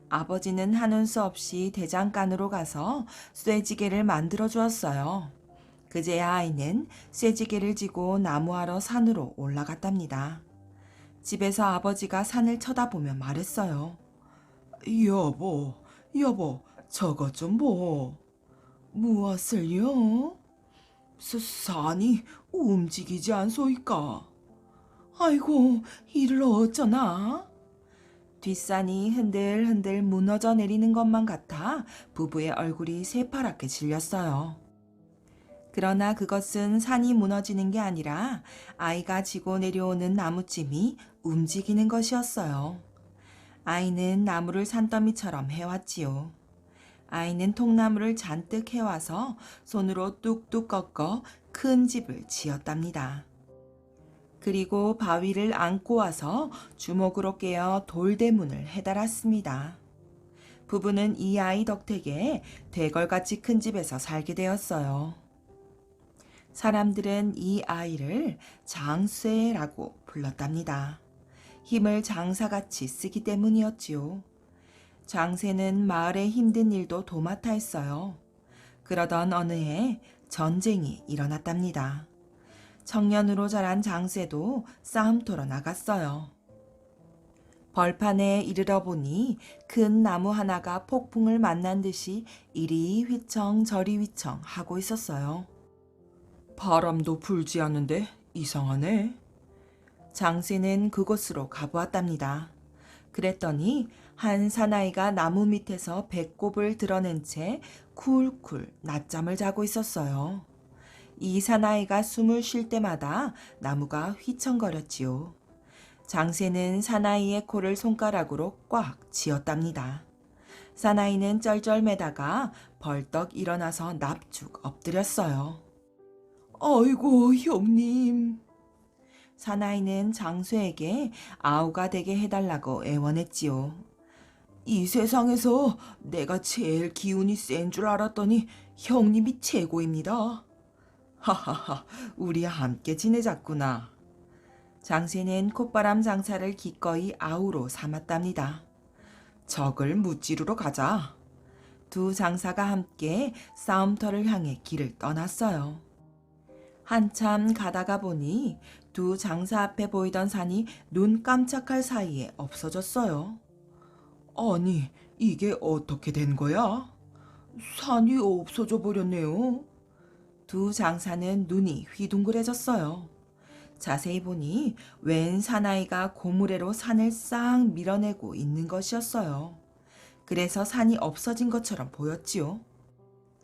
아버지는 하는 수 없이 대장간으로 가서 쇠지게를 만들어 주었어요. 그제야 아이는 쇠지게를 지고 나무하러 산으로 올라갔답니다. 집에서 아버지가 산을 쳐다보며 말했어요. 여보, 저것 좀 보. 무엇을요? 산이 움직이지 않소이까? 아이고, 이를 어쩌나? 뒷산이 흔들흔들 무너져 내리는 것만 같아 부부의 얼굴이 새파랗게 질렸어요. 그러나 그것은 산이 무너지는 게 아니라 아이가 지고 내려오는 나무찜이 움직이는 것이었어요. 아이는 나무를 산더미처럼 해왔지요. 아이는 통나무를 잔뜩 해와서 손으로 뚝뚝 꺾어 큰 집을 지었답니다. 그리고 바위를 안고 와서 주먹으로 깨어 돌대문을 해달았습니다. 부부는 이 아이 덕택에 대걸같이 큰 집에서 살게 되었어요. 사람들은 이 아이를 장쇠라고 불렀답니다. 힘을 장사같이 쓰기 때문이었지요. 장쇠는 마을의 힘든 일도 도맡아 했어요. 그러던 어느 해 전쟁이 일어났답니다. 청년으로 자란 장쇠도 싸움터로 나갔어요. 벌판에 이르러 보니 큰 나무 하나가 폭풍을 만난 듯이 이리 휘청 저리 휘청 하고 있었어요. 바람도 불지 않는데 이상하네. 장쇠는 그곳으로 가보았답니다. 그랬더니 한 사나이가 나무 밑에서 배꼽을 드러낸 채 쿨쿨 낮잠을 자고 있었어요. 이 사나이가 숨을 쉴 때마다 나무가 휘청거렸지요. 장쇠는 사나이의 코를 손가락으로 꽉 쥐었답니다. 사나이는 쩔쩔매다가 벌떡 일어나서 납죽 엎드렸어요. 아이고, 형님. 사나이는 장쇠에게 아우가 되게 해달라고 애원했지요. 이 세상에서 내가 제일 기운이 센 줄 알았더니 형님이 최고입니다. 하하하, 우리 함께 지내자꾸나. 장쇠는 콧바람 장사를 기꺼이 아우로 삼았답니다. 적을 무찌르러 가자. 두 장사가 함께 싸움터를 향해 길을 떠났어요. 한참 가다가 보니 두 장사 앞에 보이던 산이 눈 깜짝할 사이에 없어졌어요. 아니, 이게 어떻게 된 거야? 산이 없어져 버렸네요. 두 장사는 눈이 휘둥그레졌어요. 자세히 보니 웬 사나이가 고무래로 산을 싹 밀어내고 있는 것이었어요. 그래서 산이 없어진 것처럼 보였지요.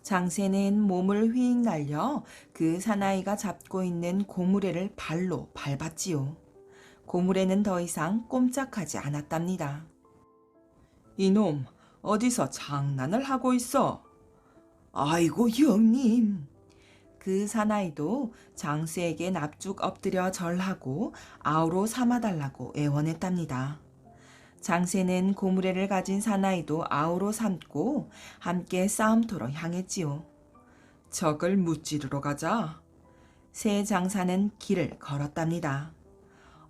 장새는 몸을 휙 날려 그 사나이가 잡고 있는 고무래를 발로 밟았지요. 고무래는 더 이상 꼼짝하지 않았답니다. 이놈, 어디서 장난을 하고 있어? 아이고, 형님. 그 사나이도 장수에게 납죽 엎드려 절하고 아우로 삼아달라고 애원했답니다. 장새는 고무래를 가진 사나이도 아우로 삼고 함께 싸움터로 향했지요. 적을 무찌르러 가자. 새 장사는 길을 걸었답니다.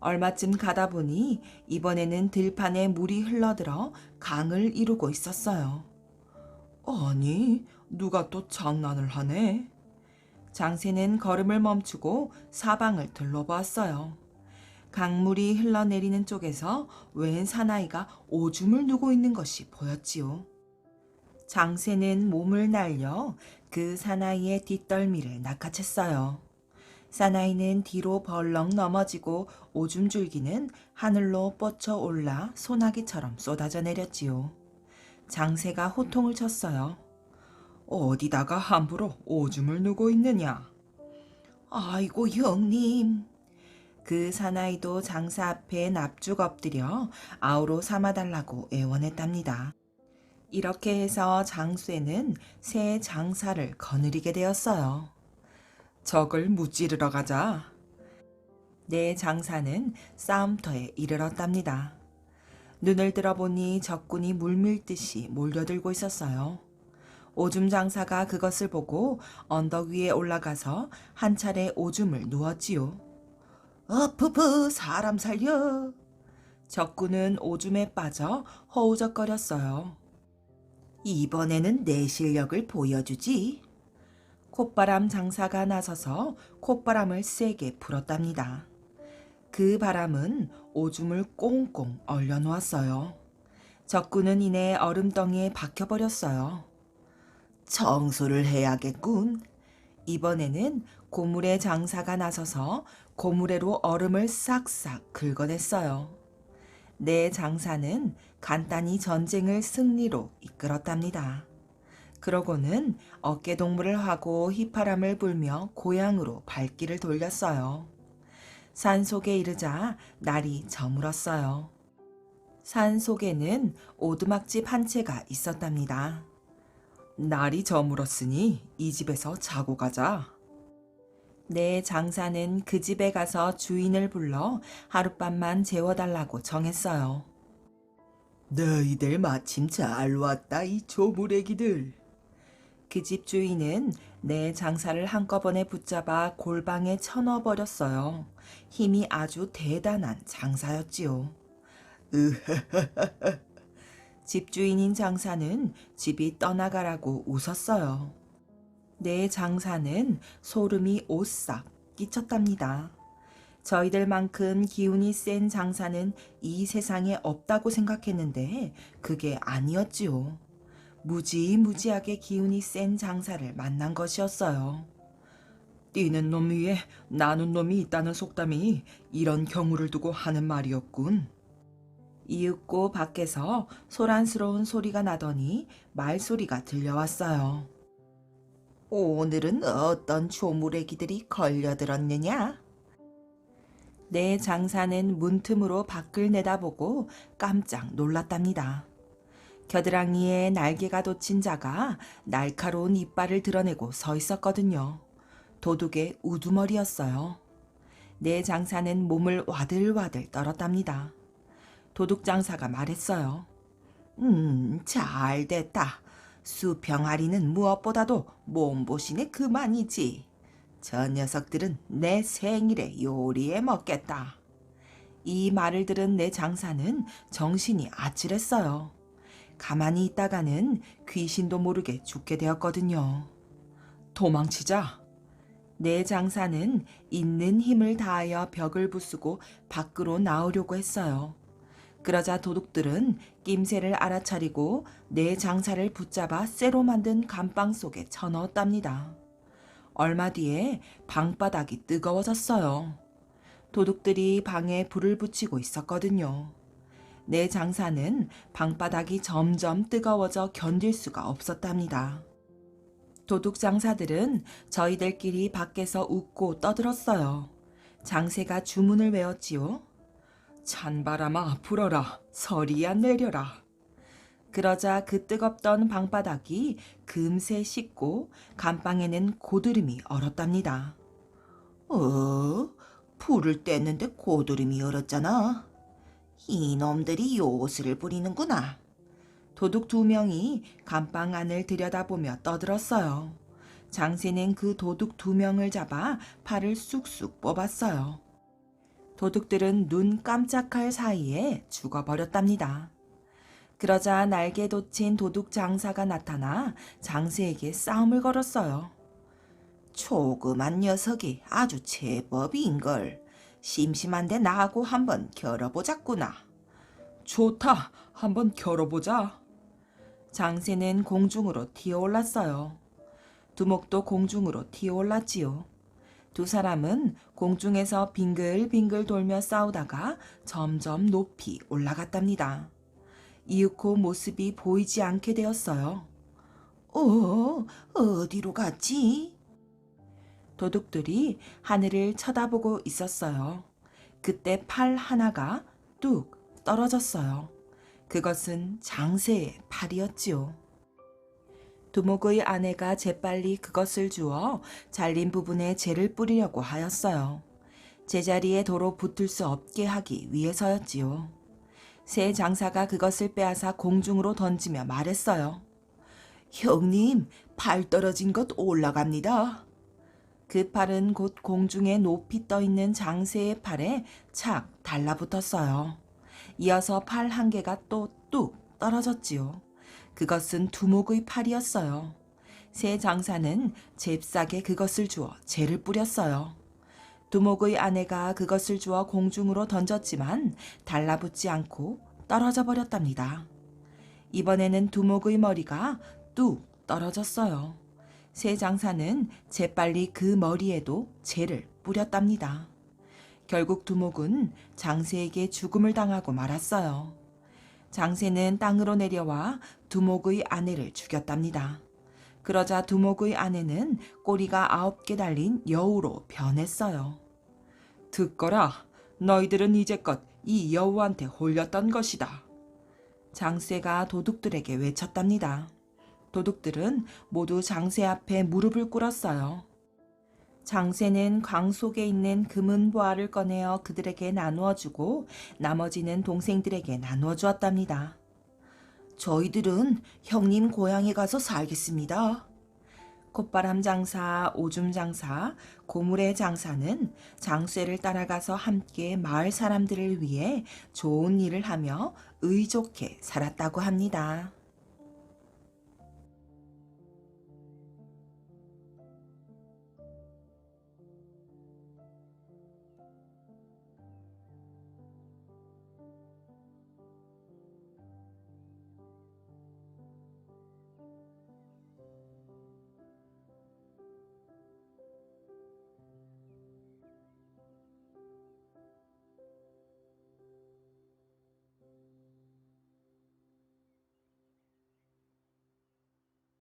얼마쯤 가다 보니 이번에는 들판에 물이 흘러들어 강을 이루고 있었어요. 아니, 누가 또 장난을 하네? 장새는 걸음을 멈추고 사방을 둘러보았어요. 강물이 흘러내리는 쪽에서 웬 사나이가 오줌을 누고 있는 것이 보였지요. 장새는 몸을 날려 그 사나이의 뒷덜미를 낚아챘어요. 사나이는 뒤로 벌렁 넘어지고 오줌 줄기는 하늘로 뻗쳐 올라 소나기처럼 쏟아져 내렸지요. 장새가 호통을 쳤어요. 어디다가 함부로 오줌을 누고 있느냐? 아이고, 형님. 그 사나이도 장사 앞에 납죽 엎드려 아우로 삼아달라고 애원했답니다. 이렇게 해서 장쇠는 새 장사를 거느리게 되었어요. 적을 무찌르러 가자. 내 장사는 싸움터에 이르렀답니다. 눈을 들어보니 적군이 물밀듯이 몰려들고 있었어요. 오줌 장사가 그것을 보고 언덕 위에 올라가서 한 차례 오줌을 누었지요. 어프프, 사람 살려. 적군은 오줌에 빠져 허우적거렸어요. 이번에는 내 실력을 보여주지. 콧바람 장사가 나서서 콧바람을 세게 불었답니다. 그 바람은 오줌을 꽁꽁 얼려놓았어요. 적군은 이내 얼음덩이에 박혀버렸어요. 청소를 해야겠군. 이번에는 고무래 장사가 나서서 고무래로 얼음을 싹싹 긁어냈어요. 내 장사는 간단히 전쟁을 승리로 이끌었답니다. 그러고는 어깨동무를 하고 휘파람을 불며 고향으로 발길을 돌렸어요. 산 속에 이르자 날이 저물었어요. 산 속에는 오두막집 한 채가 있었답니다. 날이 저물었으니 이 집에서 자고 가자. 내 장사는 그 집에 가서 주인을 불러 하룻밤만 재워달라고 정했어요. 너희들 마침 잘 왔다, 이 조물애기들. 그 집 주인은 내 장사를 한꺼번에 붙잡아 골방에 쳐넣어버렸어요. 힘이 아주 대단한 장사였지요. 집주인인 장사는 집이 떠나가라고 웃었어요. 내 장사는 소름이 오싹 끼쳤답니다. 저희들만큼 기운이 센 장사는 이 세상에 없다고 생각했는데 그게 아니었지요. 무지무지하게 기운이 센 장사를 만난 것이었어요. 뛰는 놈 위에 나는 놈이 있다는 속담이 이런 경우를 두고 하는 말이었군. 이윽고 밖에서 소란스러운 소리가 나더니 말소리가 들려왔어요. 오늘은 어떤 조물애기들이 걸려들었느냐? 내 장사는 문틈으로 밖을 내다보고 깜짝 놀랐답니다. 겨드랑이에 날개가 돋친 자가 날카로운 이빨을 드러내고 서 있었거든요. 도둑의 우두머리였어요. 내 장사는 몸을 와들와들 떨었답니다. 도둑 장사가 말했어요. 잘 됐다. 수평아리는 무엇보다도 몸보신에 그만이지. 저 녀석들은 내 생일에 요리해 먹겠다. 이 말을 들은 내 장사는 정신이 아찔했어요. 가만히 있다가는 귀신도 모르게 죽게 되었거든요. 도망치자. 내 장사는 있는 힘을 다하여 벽을 부수고 밖으로 나오려고 했어요. 그러자 도둑들은 낌새를 알아차리고 내 장사를 붙잡아 쇠로 만든 감방 속에 쳐넣었답니다. 얼마 뒤에 방바닥이 뜨거워졌어요. 도둑들이 방에 불을 붙이고 있었거든요. 내 장사는 방바닥이 점점 뜨거워져 견딜 수가 없었답니다. 도둑 장사들은 저희들끼리 밖에서 웃고 떠들었어요. 장세가 주문을 외웠지요. 찬바람아 불어라, 서리야 내려라. 그러자 그 뜨겁던 방바닥이 금세 식고 감방에는 고드름이 얼었답니다. 불을 뗐는데 고드름이 얼었잖아. 이놈들이 요술을 부리는구나. 도둑 2명이 감방 안을 들여다보며 떠들었어요. 장세는 그 도둑 2명을 잡아 팔을 쑥쑥 뽑았어요. 도둑들은 눈 깜짝할 사이에 죽어버렸답니다. 그러자 날개 돋친 도둑 장사가 나타나 장세에게 싸움을 걸었어요. 조그만 녀석이 아주 제법인걸. 심심한데 나하고 한번 겨뤄보자꾸나. 좋다, 한번 겨뤄보자. 장세는 공중으로 튀어올랐어요. 두목도 공중으로 튀어올랐지요. 두 사람은 공중에서 빙글빙글 돌며 싸우다가 점점 높이 올라갔답니다. 이윽고 모습이 보이지 않게 되었어요. 어디로 갔지? 도둑들이 하늘을 쳐다보고 있었어요. 그때 팔 하나가 뚝 떨어졌어요. 그것은 장세의 팔이었지요. 두목의 아내가 재빨리 그것을 주어 잘린 부분에 재를 뿌리려고 하였어요. 제자리에 도로 붙을 수 없게 하기 위해서였지요. 새 장사가 그것을 빼앗아 공중으로 던지며 말했어요. 형님, 팔 떨어진 것 올라갑니다. 그 팔은 곧 공중에 높이 떠 있는 장세의 팔에 착 달라붙었어요. 이어서 팔 한 개가 또 뚝 떨어졌지요. 그것은 두목의 팔이었어요. 새 장사는 잽싸게 그것을 주어 재를 뿌렸어요. 두목의 아내가 그것을 주어 공중으로 던졌지만 달라붙지 않고 떨어져 버렸답니다. 이번에는 두목의 머리가 뚝 떨어졌어요. 새 장사는 재빨리 그 머리에도 재를 뿌렸답니다. 결국 두목은 장세에게 죽음을 당하고 말았어요. 장세는 땅으로 내려와 두목의 아내를 죽였답니다. 그러자 두목의 아내는 꼬리가 9개 달린 여우로 변했어요. 듣거라, 너희들은 이제껏 이 여우한테 홀렸던 것이다. 장세가 도둑들에게 외쳤답니다. 도둑들은 모두 장세 앞에 무릎을 꿇었어요. 장세는 광 속에 있는 금은 보화를 꺼내어 그들에게 나누어 주고 나머지는 동생들에게 나누어 주었답니다. 저희들은 형님 고향에 가서 살겠습니다. 콧바람 장사, 오줌 장사, 고물의 장사는 장쇠를 따라가서 함께 마을 사람들을 위해 좋은 일을 하며 의좋게 살았다고 합니다.